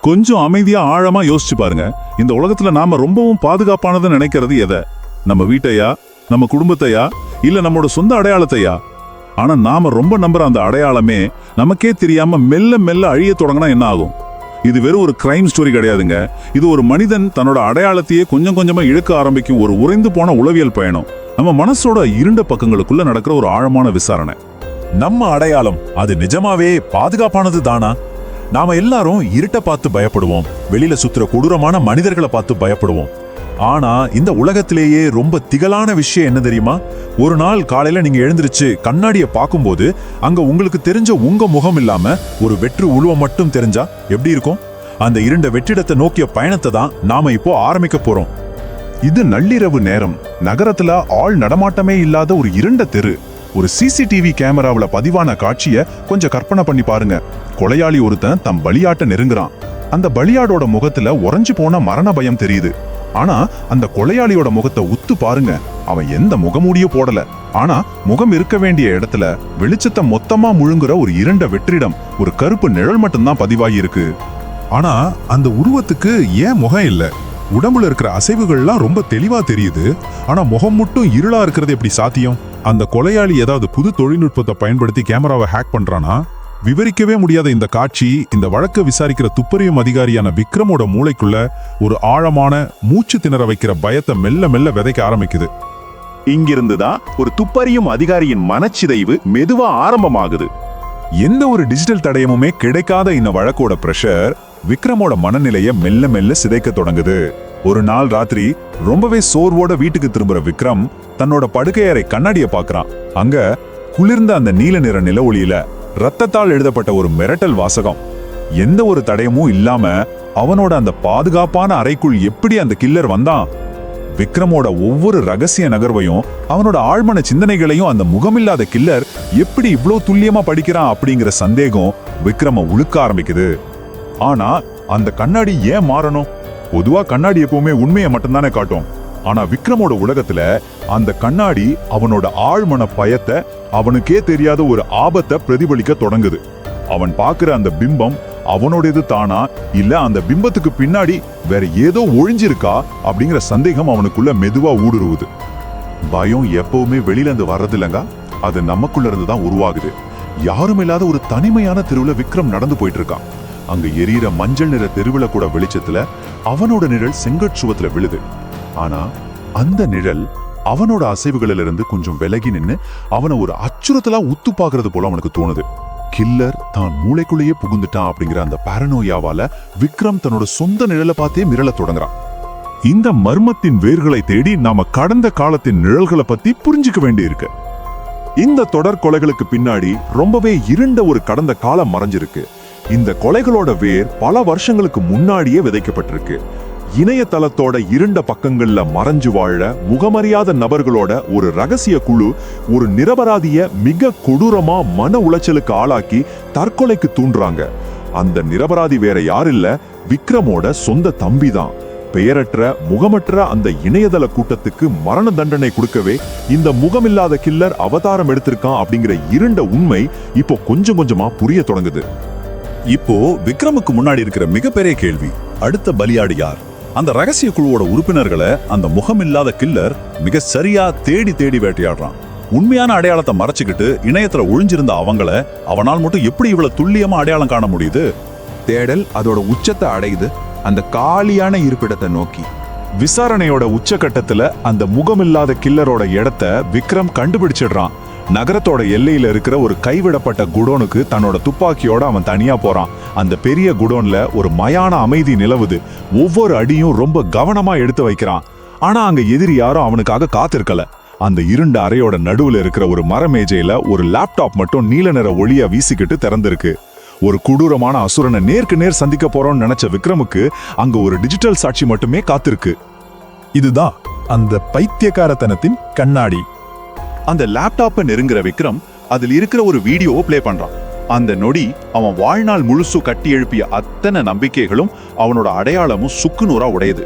கொஞ்சம் அமைதியா ஆழமா யோசிச்சு பாருங்க. இந்த உலகத்துல நாம ரொம்பவும் பாதுகாப்பானதுன்னு நினைக்கிறது எதை? நம்ம வீட்டையா, நம்ம குடும்பத்தையா, இல்ல நம்மளோட சொந்த அடையாளத்தையா? ஆனா நாம ரொம்ப நம்புற அந்த அடையாளமே நமக்கே தெரியாம மெல்ல மெல்ல அழிய தொடங்கினா என்ன ஆகும்? இது வெறும் ஒரு கிரைம் ஸ்டோரி கிடையாதுங்க. இது ஒரு மனிதன் தன்னோட அடையாளத்தையே கொஞ்சம் கொஞ்சமா இழுக்க ஆரம்பிக்கும் ஒரு உறைந்து போன உளவியல் பயணம். நம்ம மனசோட இருண்ட பக்கங்களுக்குள்ள நடக்கிற ஒரு ஆழமான விசாரணை. நம்ம அடையாளம் அது நிஜமாவே பாதுகாப்பானது தானா? நாம எல்லாரும் இருட்ட பார்த்து பயப்படுவோம், வெளியில சுத்துற கொடூரமான மனிதர்களை பார்த்து பயப்படுவோம். ஆனா இந்த உலகத்திலேயே ரொம்ப திகழான விஷயம் என்ன தெரியுமா? ஒரு நாள் காலையில நீங்க எழுந்திருச்சு கண்ணாடியை பார்க்கும்போது அங்க உங்களுக்கு தெரிஞ்ச உங்க முகம் இல்லாம ஒரு வெற்று உருவம் மட்டும் தெரிஞ்சா எப்படி இருக்கும்? அந்த இருண்ட வெற்றிடத்தை நோக்கிய பயணத்தை தான் நாம இப்போ ஆரம்பிக்க போறோம். இது நள்ளிரவு நேரம். நகரத்துல ஆள் நடமாட்டமே இல்லாத ஒரு இருண்ட தெரு. ஒரு சிசிடிவி கேமராவுல பதிவான காட்சிய கொஞ்சம் கற்பனை பண்ணி பாருங்க. கொலையாளி ஒருத்தன் தம் பலியாட்ட நெருங்குறான். அந்த பலியாடோட முகத்துல உறைஞ்சு போன மரண பயம் தெரியுது. ஆனா அந்த கொலையாளியோட முகத்தை உத்து பாருங்க, அவன் எந்த முகமூடியும் போடல. ஆனா முகம் இருக்க வேண்டிய இடத்துல வெளிச்சத்தை மொத்தமா முழுங்குற ஒரு இருண்ட வெற்றிடம், ஒரு கருப்பு நிழல் மட்டும்தான் பதிவாகி இருக்கு. ஆனா அந்த உருவத்துக்கு ஏன் முகம் இல்ல? உடம்புல இருக்கிற அசைவுகள்லாம் ரொம்ப தெளிவா தெரியுது. ஆனா முகம் மட்டும் இருளா இருக்கிறது எப்படி சாத்தியம்? அந்த கொலையாளி ஏதாவது புது தொழில்நுட்பத்தை பயன்படுத்தி கேமராவை ஹேக் பண்றானா? விவரிக்கவே முடியாத இந்த காட்சி இந்த வழக்கை விசாரிக்கிற துப்பறியும் அதிகாரியான விக்ரமோட மூளைக்குள்ள ஒரு ஆழமான மூச்சு திணற வைக்கிற பயத்தை மெல்ல மெல்ல விதைக்க ஆரம்பிக்குது. இங்கிருந்துதான் ஒரு துப்பறியும் அதிகாரியின் மனச்சிதைவு மெதுவா ஆரம்பமாகுது. எந்த ஒரு டிஜிட்டல் தடயமுமே கிடைக்காத இந்த வழக்கோட பிரஷர் விக்ரமோட மனநிலைய மெல்ல மெல்ல சிதைக்க தொடங்குது. ஒரு நாள் ராத்திரி ரொம்பவே சோர்வோட வீட்டுக்கு திரும்புற விக்ரம் தன்னோட படுக்கையறை கண்ணாடியை பார்க்கறான். அங்க குளிர்ந்த அந்த நீல நிற நில ஒளியில ரத்தத்தால் எழுதப்பட்ட ஒரு மிரட்டல் வாசகம். எந்த ஒரு தடயமும் இல்லாம அவனோட அந்த பாதுகாப்பான அறைக்குள் எப்படி அந்த கில்லர் வந்தான்? விக்ரமோட ஒவ்வொரு ரகசிய நகர்வையும் அவனோட ஆழ்மன சிந்தனைகளையும் அந்த முகமில்லாத கில்லர் எப்படி இவ்ளோ துல்லியமா படிக்கிறான் அப்படிங்கிற சந்தேகம் விக்ரம உழுக்க ஆரம்பிக்குது. ஆனா அந்த கண்ணாடி ஏன் மாறணும்? பொதுவா கண்ணாடி எப்பவுமே உண்மையை மட்டும்தானே காட்டும். ஆனா விக்ரமோட உலகத்துல அந்த கண்ணாடி அவனோட ஆழ்மன பயத்தை, அவனுக்கே தெரியாத ஒரு ஆபத்தை பிரதிபலிக்க தொடங்குது. அவன் பார்க்கிற அந்த பிம்பம் அவனோடது தானா, இல்ல அந்த பிம்பத்துக்கு பின்னாடி வேற ஏதோ ஒழிஞ்சிருக்கா அப்படிங்கிற சந்தேகம் அவனுக்குள்ள மெதுவா ஊடுருவுது. பயம் எப்பவுமே வெளியில இருந்து வர்றது இல்லங்க, அது நமக்குள்ள இருந்து தான் உருவாகுது. யாரும் இல்லாத ஒரு தனிமையான தெருவுல விக்ரம் நடந்து போயிட்டு இருக்கான். அங்க எரியிற மஞ்சள் நிற தெருவுல கூட வெளிச்சத்துல அவனோட நிழல் செங்கற்சுவத்துல விழுது. ஆனா அந்த நிழல் அவனோட அசைவுகளில இருந்து கொஞ்சம் விலகி நின்னு அவனை ஒரு அச்சுறுத்தலா உத்து பாக்குறது போல அவனுக்கு தோணுது. கில்லர் தான் மூளைக்குள்ளேயே புகுந்துட்டான் அப்படிங்கிற அந்த பாரனோயாவால விக்ரம் தன்னோட சொந்த நிழலை பார்த்தே மிரள தொடங்குறான். இந்த மர்மத்தின் வேர்களை தேடி நாம கடந்த காலத்தின் நிழல்களை பத்தி புரிஞ்சுக்க வேண்டி இருக்கு. இந்த தொடர் கொலைகளுக்கு பின்னாடி ரொம்பவே இருண்ட ஒரு கடந்த காலம் மறைஞ்சிருக்கு. இந்த கொலைகளோட வேர் பல வருஷங்களுக்கு முன்னாடியே விதைக்கப்பட்டிருக்கு. இணையதளத்தோட இருண்ட பக்கங்கள்ல மறைஞ்சு வாழ முகமறியாத நபர்களோட ஒரு ரகசிய குழு ஒரு நிரபராதிய மிக கொடூரமா மன உளைச்சலுக்கு ஆளாக்கி தற்கொலைக்கு தூண்டுறாங்க. அந்த நிரபராதி வேற யாரில்ல, விக்ரமோட சொந்த தம்பி தான். பெயரற்ற முகமற்ற அந்த இணையதள கூட்டத்துக்கு மரண தண்டனை கொடுக்கவே இந்த முகமில்லாத கில்லர் அவதாரம் எடுத்திருக்கான் அப்படிங்கிற இருண்ட உண்மை இப்போ கொஞ்சம் கொஞ்சமா புரிய தொடங்குது. இப்போ விக்ரமுக்கு முன்னாடி இருக்கிற மிகப்பெரிய கேள்வி, அடுத்த பலியாடு யார்? அந்த ரகசிய குழுவோட உறுப்பினர்களை அந்த முகமில்லாத கில்லர் மிக சரியா தேடி தேடி வேட்டையாடுறான். உண்மையான அடையாளத்தை மறைச்சுக்கிட்டு இணையத்துல ஒழிஞ்சிருந்த அவங்கள அவனால் மட்டும் எப்படி இவ்வளவு துல்லியமா அடையாளம் காண முடியுது? தேடல் அதோட உச்சத்தை அடையுது, அந்த காலியான இருப்பிடத்தை நோக்கி. விசாரணையோட உச்சகட்டத்துல அந்த முகமில்லாத கில்லரோட இடத்தை விக்ரம் கண்டுபிடிச்சிடுறான். நகரத்தோட எல்லையில இருக்கிற ஒரு கைவிடப்பட்ட குடோனுக்கு தன்னோட துப்பாக்கியோட அவன் தனியா போறான். அந்த பெரிய குடோன்ல ஒரு மயான அமைதி நிலவுது. ஒவ்வொரு அடியும் ரொம்ப கவனமா எடுத்து வைக்கிறான். ஆனா அங்க எதிரி யாரும் அவனுக்காக காத்திருக்கல. அந்த இருண்ட அறையோட நடுவுல இருக்கிற ஒரு மரமேஜையில ஒரு லேப்டாப் மட்டும் நீல நிற ஒளிய வீசிக்கிட்டு திறந்திருக்கு. ஒரு கொடூரமான அசுரனை நேருக்கு நேர் சந்திக்க போறோம்னு நினைச்ச விக்ரமுக்கு அங்க ஒரு டிஜிட்டல் சாட்சி மட்டுமே காத்திருக்கு. இதுதான் அந்த பைத்தியக்காரத்தனத்தின் கண்ணாடி. அந்த லேப்டாப்பை நெருங்குற விக்ரம் அதில் இருக்கிற ஒரு வீடியோவை பிளே பண்றான். அந்த நொடி அவன் வாழ்நாள் முழுசு கட்டி எழுப்பிய அத்தனை நம்பிக்கைகளும் அவனோட அடையாளமும் சுக்குநூறா உடையுது.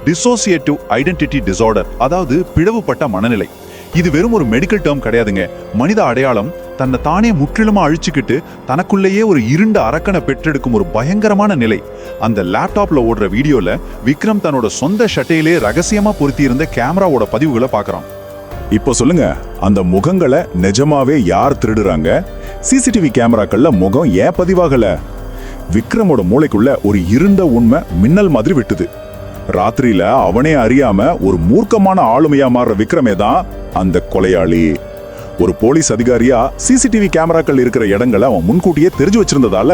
டிசோசியேட்டிவ் ஐடென்டிட்டி டிசார்டர், அதாவது பிளவுபட்ட மனநிலை. இது வெறும் ஒரு மெடிக்கல் டேர்ம் கிடையாதுங்க. மனித அடையாளம் தன்னை தானே முற்றிலுமா அழிச்சுக்கிட்டு தனக்குள்ளேயே ஒரு இருண்ட அரக்கனை பெற்றெடுக்கும் ஒரு பயங்கரமான நிலை. அந்த லேப்டாப்ல ஓடுற வீடியோல விக்ரம் தன்னோட சொந்த ஷட்டையிலே ரகசியமா பொருத்தி இருந்த கேமராவோட பதிவுகளை பார்க்கறான். இப்போ சொல்லுங்க, அந்த முகங்களை நிஜமாவே யார் திருடுறாங்க? சிசிடிவி கேமராக்கள்ல முகம் ஏன் பதிவாகல? விக்ரமோட மூளைக்குள்ள ஒரு இருண்ட உண்மை மின்னல் மாதிரி விட்டுது. ராத்திரியில அவனே அறியாம ஒரு மூர்க்கமான ஆளுமையா மாறுற விக்ரமே தான் அந்த கொலையாளி. ஒரு போலீஸ் அதிகாரியா சிசிடிவி கேமராக்கள் இருக்கிற இடங்களை அவன் முன்கூட்டியே தெரிஞ்சு வச்சிருந்ததால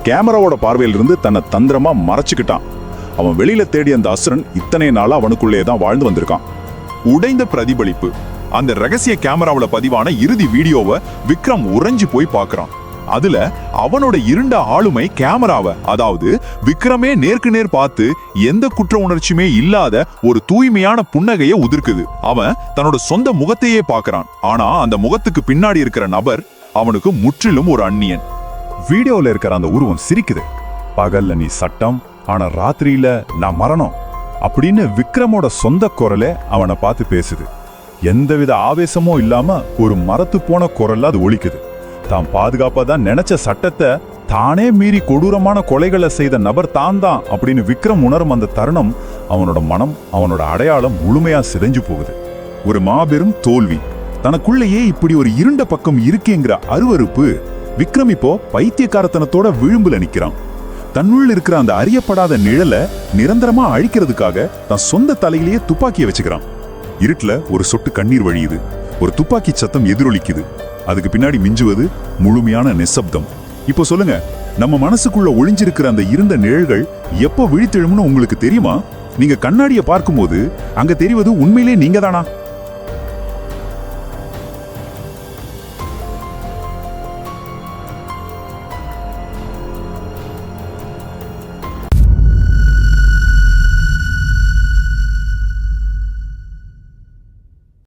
கேமராவோட பார்வையில இருந்து தன்னை தந்திரமா மறைச்சுக்கிட்டான். அவன் வெளியில தேடி அந்த அசுரன் இத்தனை நாளா அவனுக்குள்ளே தான் வாழ்ந்து வந்திருக்கான். உடைந்த பிரதிபலிப்பு. அந்த ரகசிய கேமராவுல பதிவான இறுதி வீடியோவை விக்ரம் உறைஞ்சு போய் பார்க்கறான். அதுல அவனோட இருண்ட ஆளுமை கேமராவை, அதாவது விக்ரமே நேருக்கு நேர் பார்த்து எந்த குற்ற உணர்ச்சியுமே இல்லாத ஒரு தூய்மையான புன்னகையை உதிர்க்குது. அவன் தன்னோட சொந்த முகத்தையே பார்க்கறான். ஆனா அந்த முகத்துக்கு பின்னாடி இருக்கிற நபர் அவனுக்கு முற்றிலும் ஒரு அந்நியன். வீடியோல இருக்கிற அந்த உருவம் சிரிக்குது. பகல்ல நீ சட்டம், ஆனா ராத்திரியில நான் மரணம் அப்படின்னு விக்ரமோட சொந்த குரலே அவனை பார்த்து பேசுது. எந்தவித ஆவேசமும் இல்லாம ஒரு மரத்து போன குரல்ல அது ஒலிக்குது. தான் பாதுகாப்பா தான் நினைச்ச சட்டத்தை தானே மீறி கொடூரமான கொலைகளை செய்த நபர் தான் அப்படின்னு விக்ரம் உணரும் அந்த தருணம் அவனோட மனம், அவனோட அடையாளம் முழுமையா சிதைஞ்சு போகுது. ஒரு மாபெரும் தோல்வி. தனக்குள்ளேயே இப்படி ஒரு இருண்ட பக்கம் இருக்கேங்கிற அருவருப்பு விக்ரம் இப்போ பைத்தியக்காரத்தனத்தோட விளிம்புல நிக்கிறான். தன்னுள் இருக்கிற அந்த அறியப்படாத நிழலை நிரந்தரமா அழிக்கிறதுக்காக தன் சொந்த தலையிலேயே துப்பாக்கியை வச்சுக்கிறான். இருட்டுல ஒரு சொட்டு கண்ணீர் வழியுது. ஒரு துப்பாக்கி சத்தம் எதிரொலிக்குது. அதுக்கு பின்னாடி மிஞ்சுவது முழுமையான நிசப்தம். இப்போ சொல்லுங்க, நம்ம மனசுக்குள்ள ஒளிஞ்சிருக்கிற அந்த இருண்ட நிழல்கள் எப்போ விழித்தெழும்னு உங்களுக்கு தெரியுமா? நீங்க கண்ணாடியை பார்க்கும்போது அங்க தெரிவது உண்மையிலே நீங்க தானா?